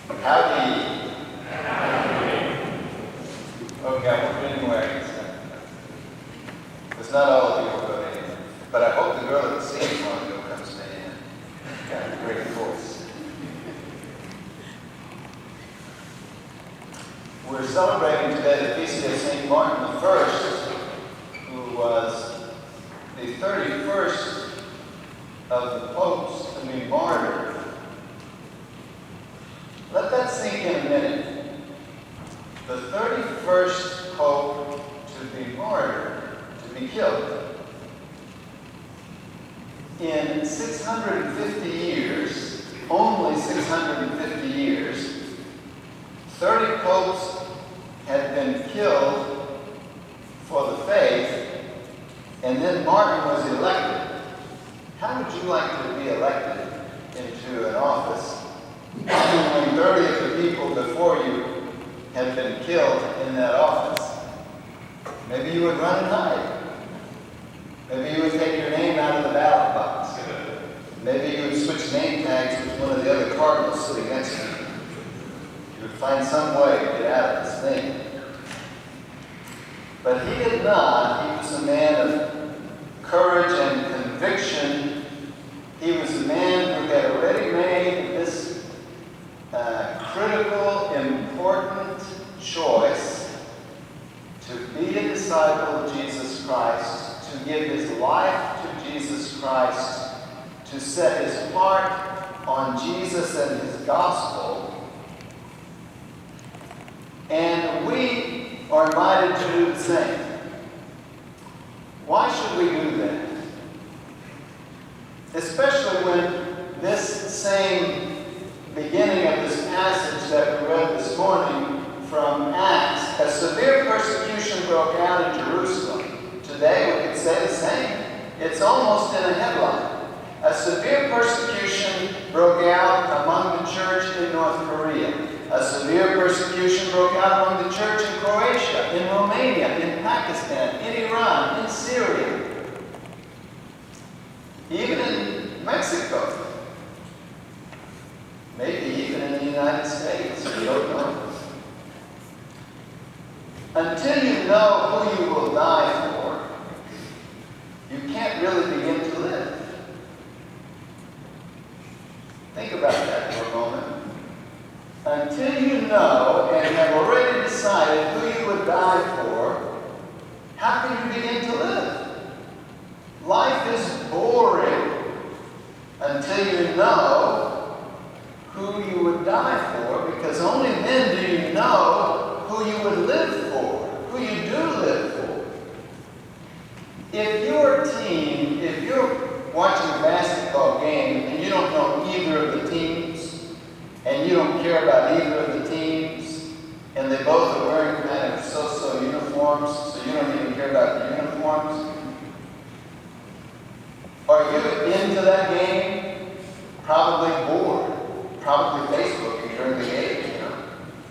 Howdy. Okay, I won't do any more accents. It's not all of you will go in, but I hope the girl that sings one will come stay in. Got a great voice. We're celebrating today the feast day of St. Martin I, who was the 31st of the popes to be martyred. Let that sink in a minute. The 31st pope to be martyred, to be killed. In 650 years, only 650 years, 30 popes had been killed for the faith, and then Martin was elected. How would you like to be elected into an office when 30 of the people before you had been killed in that office? Maybe you would run and hide. Maybe you would take your name out of the ballot box. Maybe you would switch name tags with one of the other cardinals sitting next to you. You would find some way to get out of this thing. But he did not. He was a man of courage and conviction. He was a man who had already made this critical, important choice to be a disciple of Jesus Christ, to give his life to Jesus Christ, to set his heart on Jesus and his gospel. And we are invited to do the same. Why should we do that? Especially when this same beginning of this passage that we read this morning from Acts, a severe persecution broke out in Jerusalem. Today we could say the same. It's almost in a headline. A severe persecution broke out among the church in North Korea. A severe persecution broke out among the church in Croatia, in Romania, in Pakistan, in Iran, in Syria, even in Mexico. Maybe even in the United States, we don't know. Until you know who you will die for, you can't really begin to live. Think about that for a moment. Until you know and have already decided who you would die for, how can you begin to live? Life is boring until you know who you would die for, because only then do you know who you would live for, who you do live for. If your team, if you're watching a basketball game and you don't know either of the teams, and you don't care about either of the teams, and they both are wearing kind of so-so uniforms, so you don't even care about the uniforms, are you into that game? Probably bored. Probably Facebooking during the game, you know.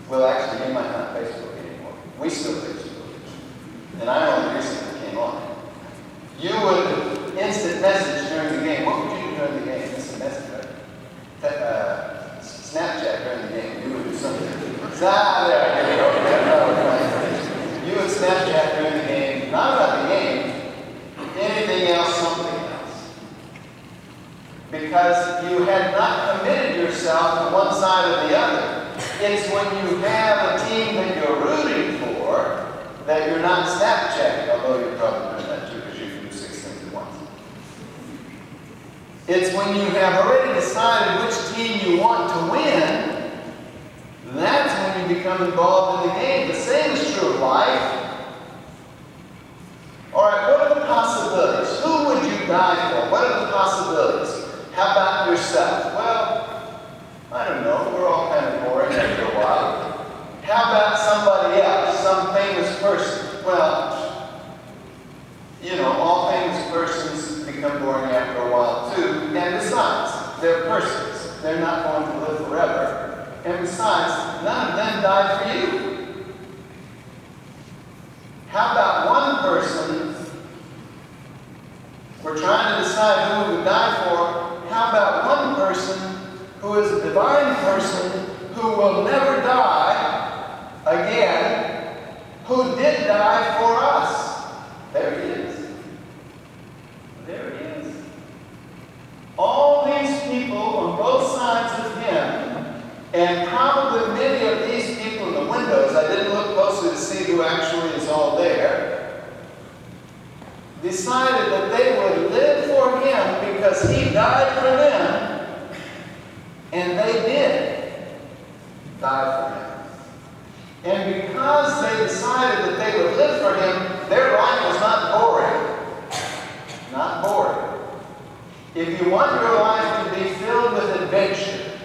Well, actually, you might not Facebook anymore. We still Facebook. And I only recently came on. You would instant message during the game. What would you do during the game? Instant message, right? Snapchat during the game. You would do something. There you go. You would Snapchat during the game. Not about the game. Anything else, something else. Because you had not committed yourself to one side or the other. It's when you have a team that you're rooting for that you're not Snapchatting, although you're probably doing that too because you can do 6 things at once. It's when you have already decided which team you want to win, that's when you become involved in the game. The same is true of life. All right, what are the possibilities? Who would you die for? What are the possibilities? How about yourself? Well, I don't know. We're all kind of boring after a while. How about somebody else, some famous person? Well, you know, all famous persons become boring after a while too. And besides, they're persons. They're not going to live forever. And besides, none of them died for you. How about one person? We're trying to decide who we would die for. How about one person who is a divine person who will never die again, who did die for us. There he is. There he is. All these people on both sides of him, and probably many of these people in the windows, I didn't look closely to see who actually is all there, decided that they would live for him because he died for them, and they did die for him. And because they decided that they would live for him, their life was not boring. Not boring. If you want your life to be filled with adventure,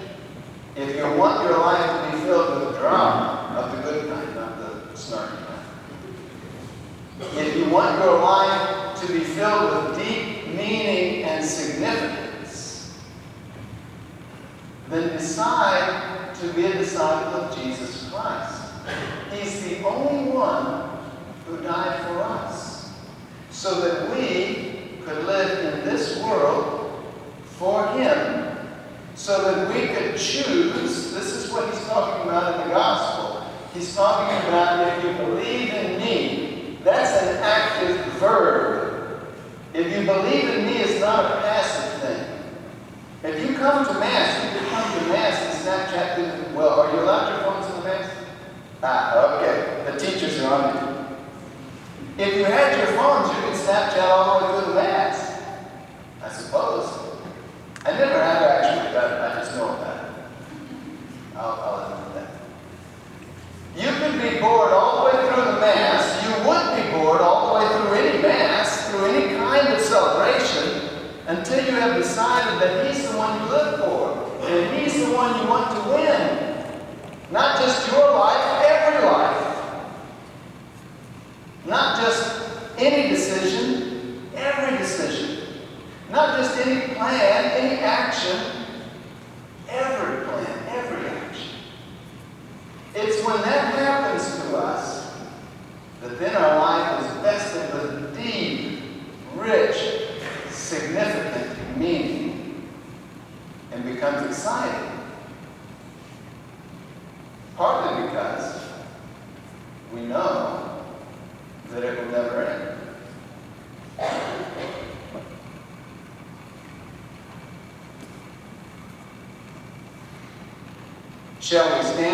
if you want your life to be filled with drama, of the good kind, not the snarky kind. If you want your life to be filled with deep meaning and significance, then decide to be a disciple of Jesus Christ. He's the only one who died for us, so that we could live in this world for him, so that we could choose. This is what he's talking about in the gospel. He's talking about, if you believe in me, that's an active verb. If you believe in me, it's not a passive thing. If you come to Mass, you can come to Mass and Snapchat. Well, are you allowed your phones in the Mass? Okay. The teachers are on you. If you had your phones, you could Snapchat all the way through the Mass, I suppose. I never have actually done it. I just know about it. I'll admit that. You could be bored all the way through the Mass. You would be bored all the way through any Mass, through any kind of celebration, until you have decided that he's the one you live for, and he's the one you want to win. Not just your life, every life. Not just any decision, every decision. Not just any plan, any action, every plan, every action. It's when that happens to us that then our life is vested with deep, rich, significant meaning and becomes exciting. Partly because we know that it will never end. Shall we stand?